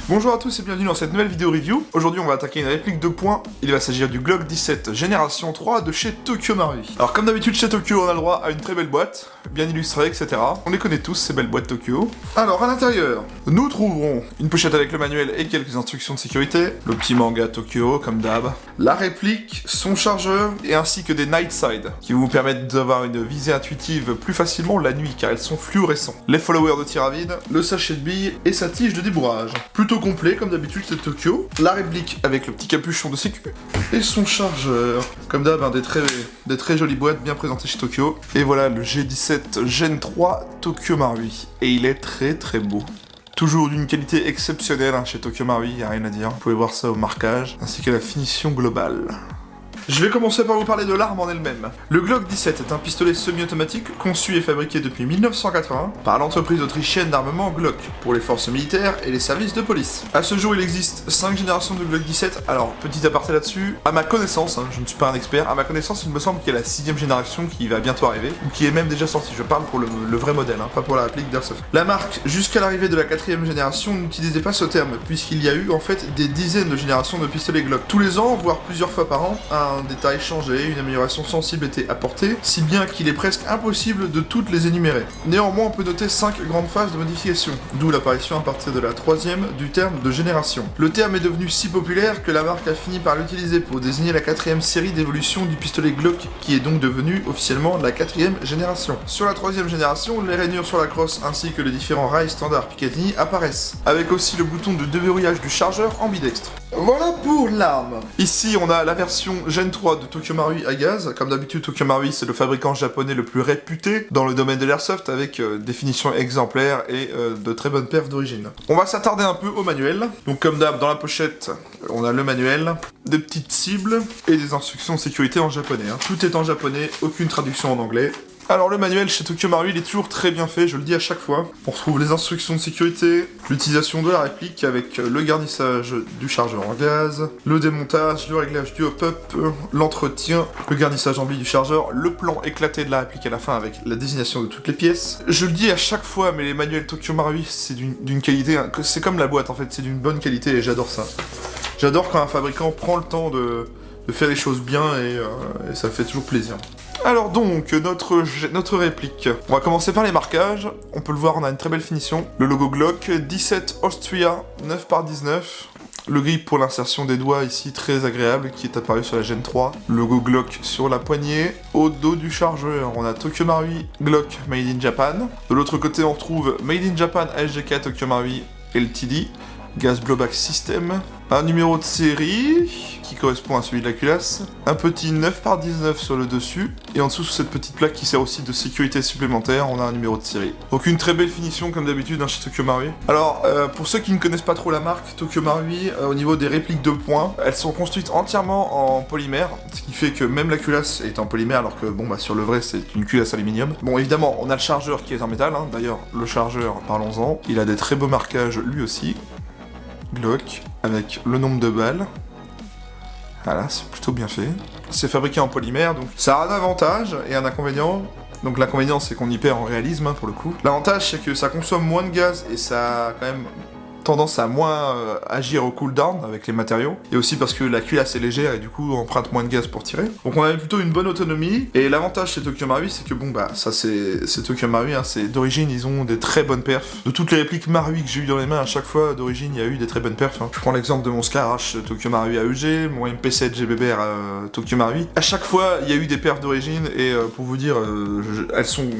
Bonjour à tous et bienvenue dans cette nouvelle vidéo review. Aujourd'hui on va attaquer une réplique de points. Il va s'agir du Glock 17 Génération 3 de chez Tokyo Marui. Alors comme d'habitude chez Tokyo on a le droit à une très belle boîte, bien illustrée, etc. On les connaît tous ces belles boîtes Tokyo. Alors à l'intérieur, nous trouverons une pochette avec le manuel et quelques instructions de sécurité, le petit manga Tokyo comme d'hab, la réplique, son chargeur et ainsi que des night side qui vous permettent d'avoir une visée intuitive plus facilement la nuit car elles sont fluorescents. Les followers de tir à vide, le sachet de billes et sa tige de débourrage. Plutôt complet comme d'habitude c'est Tokyo, la réplique avec le petit capuchon de sécu et son chargeur. Comme d'hab des très jolies boîtes bien présentées chez Tokyo. Et voilà le G17 Gen 3 Tokyo Marui et il est très beau. Toujours d'une qualité exceptionnelle chez Tokyo Marui, y a rien à dire. Vous pouvez voir ça au marquage ainsi qu'à la finition globale. Je vais commencer par vous parler de l'arme en elle-même. Le Glock 17 est un pistolet semi-automatique conçu et fabriqué depuis 1980 par l'entreprise autrichienne d'armement Glock pour les forces militaires et les services de police. À ce jour, il existe 5 générations de Glock 17. Alors, petit aparté là-dessus, à ma connaissance, je ne suis pas un expert, à ma connaissance, il me semble qu'il y a la 6ème génération qui va bientôt arriver, ou qui est même déjà sortie. Je parle pour le vrai modèle, pas pour la réplique d'Airsoft. La marque, jusqu'à l'arrivée de la 4ème génération, n'utilisait pas ce terme, puisqu'il y a eu en fait des dizaines de générations de pistolets Glock. Tous les ans, voire plusieurs fois par an, un détail changé, une amélioration sensible était apportée, si bien qu'il est presque impossible de toutes les énumérer. Néanmoins, on peut noter 5 grandes phases de modification, d'où l'apparition à partir de la 3ème du terme de génération. Le terme est devenu si populaire que la marque a fini par l'utiliser pour désigner la 4ème série d'évolution du pistolet Glock, qui est donc devenue officiellement la 4ème génération. Sur la 3ème génération, les rainures sur la crosse ainsi que les différents rails standards Picatinny apparaissent, avec aussi le bouton de déverrouillage du chargeur ambidextre. Voilà pour l'arme. Ici, on a la version Gen 3 de Tokyo Marui à gaz. Comme d'habitude, Tokyo Marui, c'est le fabricant japonais le plus réputé dans le domaine de l'airsoft, avec des finitions exemplaires et de très bonnes perfs d'origine. On va s'attarder un peu au manuel. Donc comme d'hab, dans la pochette, on a le manuel, des petites cibles et des instructions de sécurité en japonais. Tout est en japonais, aucune traduction en anglais. Alors le manuel chez Tokyo Marui, il est toujours très bien fait, je le dis à chaque fois. On retrouve les instructions de sécurité, l'utilisation de la réplique avec le garnissage du chargeur en gaz, le démontage, le réglage du hop-up, l'entretien, le garnissage en billes du chargeur, le plan éclaté de la réplique à la fin avec la désignation de toutes les pièces. Je le dis à chaque fois, mais les manuels Tokyo Marui, c'est d'une qualité, c'est comme la boîte en fait, c'est d'une bonne qualité et j'adore ça. J'adore quand un fabricant prend le temps de faire les choses bien et ça fait toujours plaisir. Alors donc, notre réplique. On va commencer par les marquages. On peut le voir, on a une très belle finition. Le logo Glock, 17 Austria, 9/19. Le grip pour l'insertion des doigts ici, très agréable, qui est apparu sur la Gen 3. Le logo Glock sur la poignée. Au dos du chargeur, on a Tokyo Marui, Glock, Made in Japan. De l'autre côté, on retrouve Made in Japan, SGK, Tokyo Marui, LTD. Gas Blowback System, un numéro de série qui correspond à celui de la culasse, un petit 9/19 sur le dessus, et en dessous, sous cette petite plaque qui sert aussi de sécurité supplémentaire, on a un numéro de série. Donc une très belle finition comme d'habitude chez Tokyo Marui. Alors, pour ceux qui ne connaissent pas trop la marque, Tokyo Marui, au niveau des répliques de points, elles sont construites entièrement en polymère, ce qui fait que même la culasse est en polymère, alors que bon, sur le vrai, c'est une culasse aluminium. Bon, évidemment, on a le chargeur qui est en métal, d'ailleurs, le chargeur, parlons-en, il a des très beaux marquages lui aussi. Glock, avec le nombre de balles. Voilà, c'est plutôt bien fait. C'est fabriqué en polymère, donc ça a un avantage et un inconvénient. Donc l'inconvénient, c'est qu'on y perd en réalisme, pour le coup. L'avantage, c'est que ça consomme moins de gaz et ça a quand même tendance à moins agir au cooldown avec les matériaux, et aussi parce que la culasse est légère et du coup emprunte moins de gaz pour tirer. Donc on avait plutôt une bonne autonomie, et l'avantage chez Tokyo Marui, c'est que bon ça c'est Tokyo Marui, c'est d'origine ils ont des très bonnes perfs. De toutes les répliques Marui que j'ai eu dans les mains, à chaque fois d'origine il y a eu des très bonnes perfs. Je prends l'exemple de mon Skarash Tokyo Marui AEG, mon MP7 GBBR Tokyo Marui. À chaque fois il y a eu des perfs d'origine, et pour vous dire, elles sont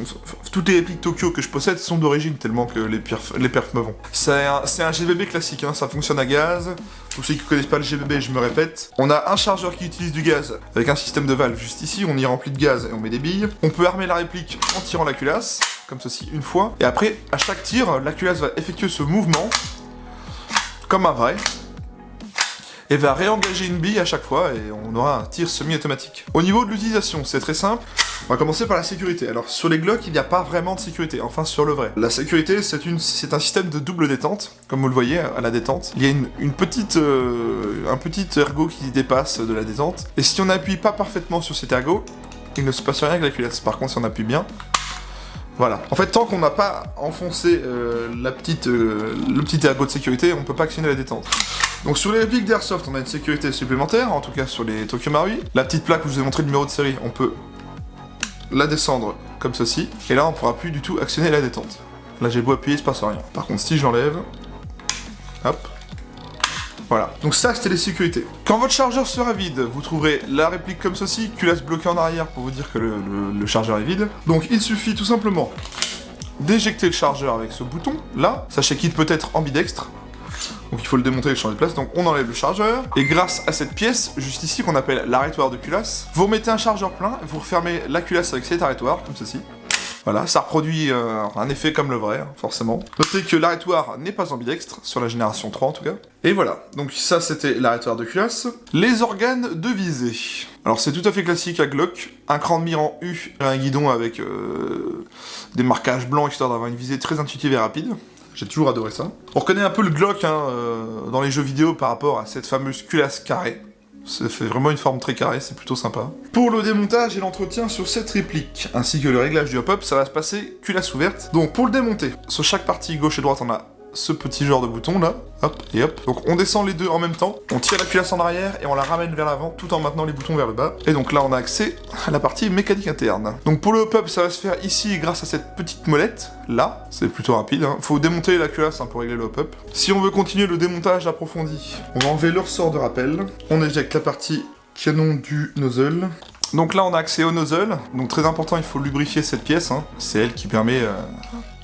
toutes les répliques Tokyo que je possède sont d'origine tellement que les perfs me vont. C'est un GBB classique, ça fonctionne à gaz. Pour ceux qui ne connaissent pas le GBB, je me répète. On a un chargeur qui utilise du gaz avec un système de valve juste ici, on y remplit de gaz et on met des billes. On peut armer la réplique en tirant la culasse, comme ceci une fois. Et après, à chaque tir, la culasse va effectuer ce mouvement, comme un vrai, et va réengager une bille à chaque fois, et on aura un tir semi-automatique. Au niveau de l'utilisation, c'est très simple. On va commencer par la sécurité. Alors sur les Glock, il n'y a pas vraiment de sécurité, enfin sur le vrai. La sécurité, c'est un système de double détente, comme vous le voyez à la détente. Il y a un petit ergot qui dépasse de la détente, et si on n'appuie pas parfaitement sur cet ergot, il ne se passe rien avec la culasse. Par contre, si on appuie bien, Voilà. En fait, tant qu'on n'a pas enfoncé le petit ergot de sécurité, on peut pas actionner la détente. Donc sur les répliques d'Airsoft, on a une sécurité supplémentaire, en tout cas sur les Tokyo Marui. La petite plaque où je vous ai montré le numéro de série, on peut la descendre comme ceci, et là on pourra plus du tout actionner la détente. Là j'ai beau appuyer, il se passe rien. Par contre si je l'enlève, hop, voilà. Donc ça c'était les sécurités. Quand votre chargeur sera vide, vous trouverez la réplique comme ceci, culasse bloquée en arrière pour vous dire que le chargeur est vide. Donc il suffit tout simplement d'éjecter le chargeur avec ce bouton, là. Sachez qu'il peut être ambidextre. Donc il faut le démonter et le changer de place, donc on enlève le chargeur, et grâce à cette pièce, juste ici, qu'on appelle l'arrêtoir de culasse, vous remettez un chargeur plein, et vous refermez la culasse avec cet arrêtoir, comme ceci. Voilà, ça reproduit un effet comme le vrai, forcément. Notez que l'arrêtoir n'est pas ambidextre, sur la génération 3 en tout cas. Et voilà, donc ça c'était l'arrêtoir de culasse. Les organes de visée. Alors c'est tout à fait classique à Glock, un cran de mire en U, un guidon avec des marquages blancs, histoire d'avoir une visée très intuitive et rapide. J'ai toujours adoré ça. On reconnaît un peu le Glock dans les jeux vidéo par rapport à cette fameuse culasse carrée. Ça fait vraiment une forme très carrée, c'est plutôt sympa. Pour le démontage et l'entretien sur cette réplique, ainsi que le réglage du hop-up, ça va se passer culasse ouverte. Donc pour le démonter, sur chaque partie gauche et droite, on a ce petit genre de bouton là, hop et hop. Donc on descend les deux en même temps, on tire la culasse en arrière et on la ramène vers l'avant tout en maintenant les boutons vers le bas. Et donc là on a accès à la partie mécanique interne. Donc pour le hop-up ça va se faire ici grâce à cette petite molette, là, c'est plutôt rapide. Hein. Faut démonter la culasse pour régler le hop-up. Si on veut continuer le démontage approfondi, on va enlever le ressort de rappel, on éjecte la partie canon du nozzle. Donc là on a accès au nozzle, donc très important il faut lubrifier cette pièce, hein. C'est elle qui permet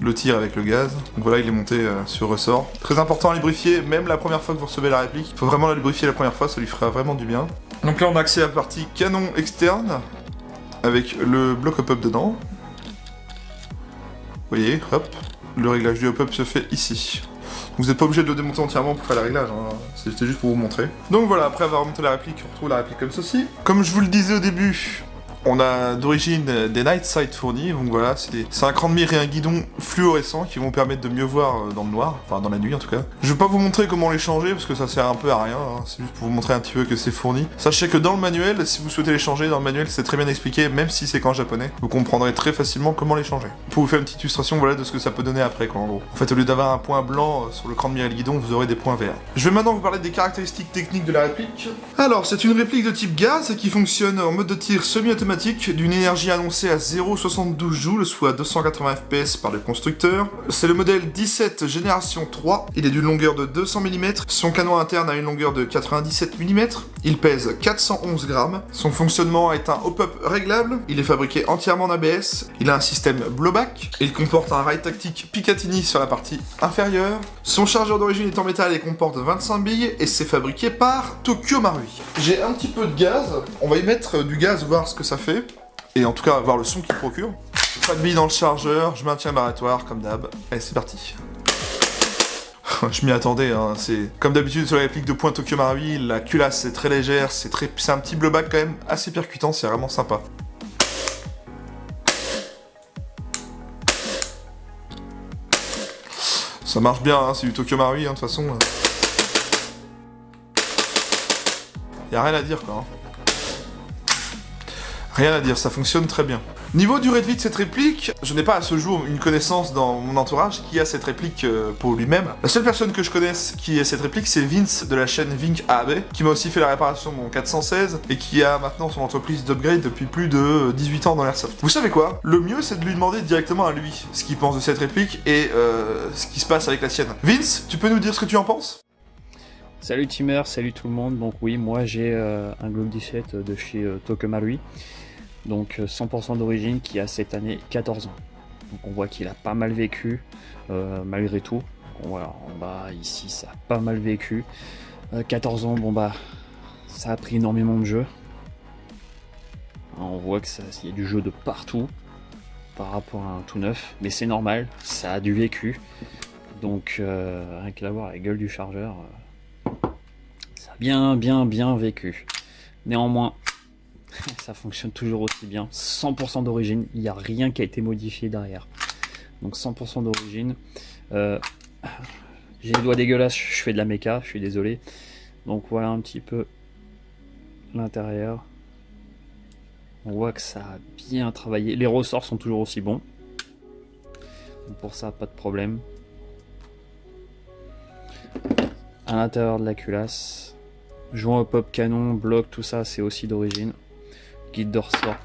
le tir avec le gaz. Donc voilà il est monté sur ressort. Très important à lubrifier, même la première fois que vous recevez la réplique, il faut vraiment la lubrifier la première fois, ça lui fera vraiment du bien. Donc là on a accès à la partie canon externe, avec le bloc hop-up dedans. Vous voyez, hop, le réglage du hop-up se fait ici. Vous n'êtes pas obligé de le démonter entièrement pour faire le réglage, hein. C'était juste pour vous montrer. Donc voilà, après avoir remonté la réplique, on retrouve la réplique comme ceci. Comme je vous le disais au début, on a d'origine des night sights fournis, donc voilà, c'est un cran de mire et un guidon fluorescent qui vont permettre de mieux voir dans le noir, enfin dans la nuit en tout cas. Je vais pas vous montrer comment les changer parce que ça sert un peu à rien, hein. C'est juste pour vous montrer un petit peu que c'est fourni. Sachez que dans le manuel, si vous souhaitez les changer, dans le manuel c'est très bien expliqué, même si c'est qu'en japonais, vous comprendrez très facilement comment les changer. Pour vous faire une petite illustration voilà, de ce que ça peut donner après quoi en gros. En fait au lieu d'avoir un point blanc sur le cran de mire et le guidon, vous aurez des points verts. Je vais maintenant vous parler des caractéristiques techniques de la réplique. Alors c'est une réplique de type gaz qui fonctionne en mode de tir semi-automatique d'une énergie annoncée à 0,72 joules, soit 280 fps par le constructeur. C'est le modèle 17 génération 3, il est d'une longueur de 200 mm, son canon interne a une longueur de 97 mm, il pèse 411 grammes, son fonctionnement est un hop-up réglable, il est fabriqué entièrement en ABS, il a un système blowback, il comporte un rail tactique Picatinny sur la partie inférieure, son chargeur d'origine est en métal et comporte 25 billes, et c'est fabriqué par Tokyo Marui. J'ai un petit peu de gaz, on va y mettre du gaz, voir ce que ça fait. Et en tout cas, voir le son qu'il procure. Pas de billes dans le chargeur, je maintiens l'arrêtoir comme d'hab. Allez, c'est parti. Je m'y attendais, hein. C'est comme d'habitude sur la réplique de point Tokyo Marui, la culasse est très légère, c'est un petit blowback quand même assez percutant, c'est vraiment sympa. Ça marche bien, hein, c'est du Tokyo Marui, hein, de toute façon. Y'a rien à dire quoi. Hein. Rien à dire, ça fonctionne très bien. Niveau durée de vie de cette réplique, je n'ai pas à ce jour une connaissance dans mon entourage qui a cette réplique pour lui-même. La seule personne que je connaisse qui a cette réplique, c'est Vince de la chaîne Vink AB, qui m'a aussi fait la réparation de mon 416 et qui a maintenant son entreprise d'upgrade depuis plus de 18 ans dans l'airsoft. Vous savez quoi? Le mieux, c'est de lui demander directement à lui ce qu'il pense de cette réplique et ce qui se passe avec la sienne. Vince, tu peux nous dire ce que tu en penses? Salut Timmer, salut tout le monde. Donc oui, moi j'ai un Glock 17 de chez Tokyo Marui, donc 100% d'origine, qui a cette année 14 ans. Donc on voit qu'il a pas mal vécu malgré tout. Bon, voilà, en bas ici ça a pas mal vécu. 14 ans, bon bah ça a pris énormément de jeux. On voit que il y a du jeu de partout par rapport à un tout neuf, mais c'est normal, ça a du vécu. Donc rien que l'avoir, la gueule du chargeur. Ça a bien vécu. Néanmoins, ça fonctionne toujours aussi bien. 100% d'origine, il n'y a rien qui a été modifié derrière. Donc 100% d'origine. J'ai les doigts dégueulasses, je fais de la méca, je suis désolé. Donc voilà un petit peu l'intérieur. On voit que ça a bien travaillé. Les ressorts sont toujours aussi bons. Donc pour ça, pas de problème. À l'intérieur de la culasse, joint au pop canon, bloc, tout ça c'est aussi d'origine. Guide de ressort.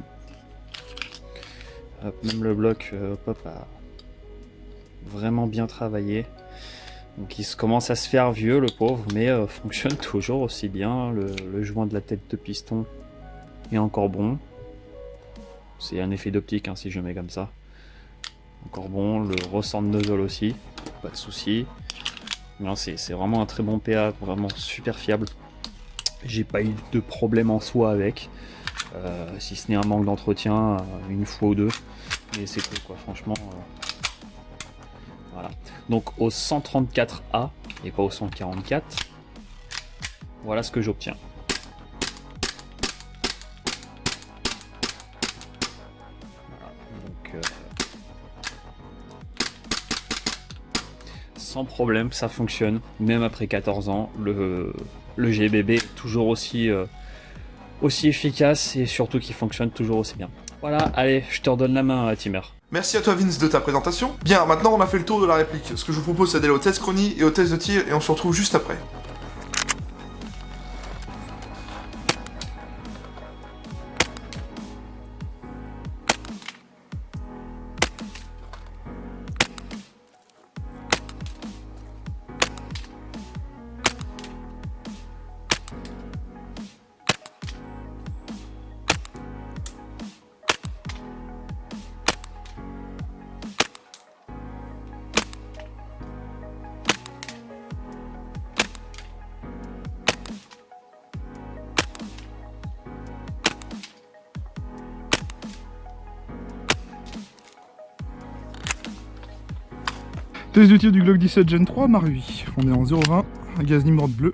Hop, même le bloc pop a vraiment bien travaillé. Donc il commence à se faire vieux le pauvre, mais fonctionne toujours aussi bien. Le joint de la tête de piston est encore bon. C'est un effet d'optique hein, si je mets comme ça. Encore bon, le ressort de nozzle aussi, pas de souci. Non, c'est vraiment un très bon PA, vraiment super fiable. J'ai pas eu de problème en soi avec, si ce n'est un manque d'entretien une fois ou deux, mais c'est tout quoi, franchement. Voilà. Donc au 134A et pas au 144, voilà ce que j'obtiens. Sans problème, ça fonctionne, même après 14 ans, le GBB est toujours aussi efficace et surtout qui fonctionne toujours aussi bien. Voilà, allez, je te redonne la main, Timer. Merci à toi Vince de ta présentation. Bien, maintenant on a fait le tour de la réplique. Ce que je vous propose c'est d'aller au test chronie et au test de tir et on se retrouve juste après. Test de tir du Glock 17 Gen 3 Marui. On est en 0,20, gaz Nimrod bleu.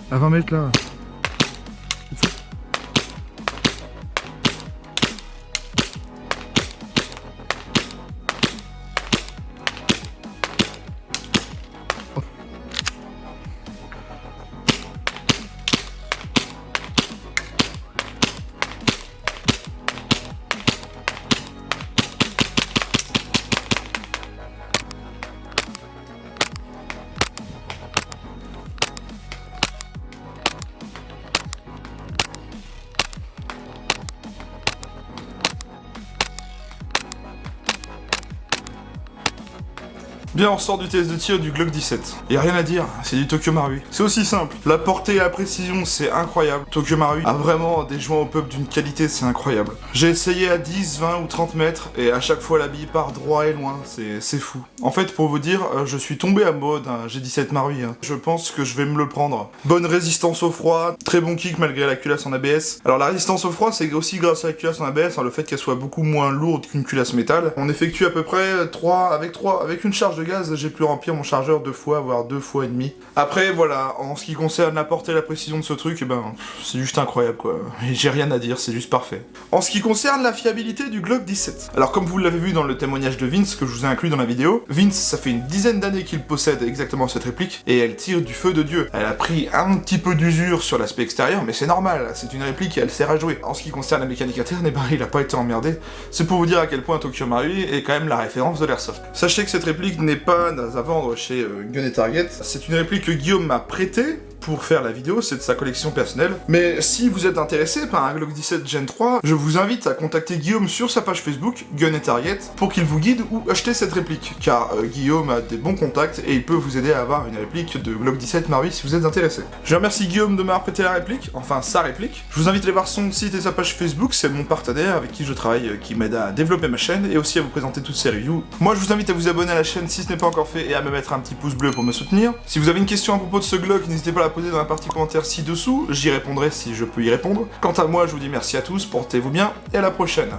À 20 mètres là. Bien, on sort du test de tir du Glock 17. Y a rien à dire, c'est du Tokyo Marui. C'est aussi simple. La portée et la précision, c'est incroyable. Tokyo Marui a vraiment des joints au pop d'une qualité, c'est incroyable. J'ai essayé à 10, 20 ou 30 mètres et à chaque fois la bille part droit et loin, c'est fou. En fait, pour vous dire, je suis tombé amoureux d'un G17 Marui. Je pense que je vais me le prendre. Bonne résistance au froid, très bon kick malgré la culasse en ABS. Alors la résistance au froid, c'est aussi grâce à la culasse en ABS, le fait qu'elle soit beaucoup moins lourde qu'une culasse métal. On effectue à peu près 3 avec une charge de gaz, j'ai pu remplir mon chargeur 2 fois, voire 2 fois et demi. Après, voilà, en ce qui concerne la portée et la précision de ce truc, eh ben, c'est juste incroyable, quoi. Et j'ai rien à dire, c'est juste parfait. En ce qui concerne la fiabilité du Glock 17, alors comme vous l'avez vu dans le témoignage de Vince, que je vous ai inclus dans la vidéo, Vince, ça fait une dizaine d'années qu'il possède exactement cette réplique, et elle tire du feu de Dieu. Elle a pris un petit peu d'usure sur l'aspect extérieur, mais c'est normal, c'est une réplique et elle sert à jouer. En ce qui concerne la mécanique interne, eh ben, il a pas été emmerdé. C'est pour vous dire à quel point Tokyo Marui est quand même la référence de l'airsoft. Sachez que cette réplique n'est pas à vendre chez Gun & Target. C'est une réplique que Guillaume m'a prêtée pour faire la vidéo, c'est de sa collection personnelle. Mais si vous êtes intéressé par un Glock 17 Gen 3, je vous invite à contacter Guillaume sur sa page Facebook, Gun & Target, pour qu'il vous guide où acheter cette réplique, car Guillaume a des bons contacts et il peut vous aider à avoir une réplique de Glock 17 Marui si vous êtes intéressé. Je remercie Guillaume de m'avoir prêté la réplique, enfin sa réplique. Je vous invite à aller voir son site et sa page Facebook, c'est mon partenaire avec qui je travaille, qui m'aide à développer ma chaîne et aussi à vous présenter toutes ces reviews. Moi je vous invite à vous abonner à la chaîne si ce n'est pas encore fait et à me mettre un petit pouce bleu pour me soutenir. Si vous avez une question à propos de ce Glock, n'hésitez pas à la poser dans la partie commentaire ci-dessous, j'y répondrai si je peux y répondre. Quant à moi, je vous dis merci à tous, portez-vous bien et à la prochaine.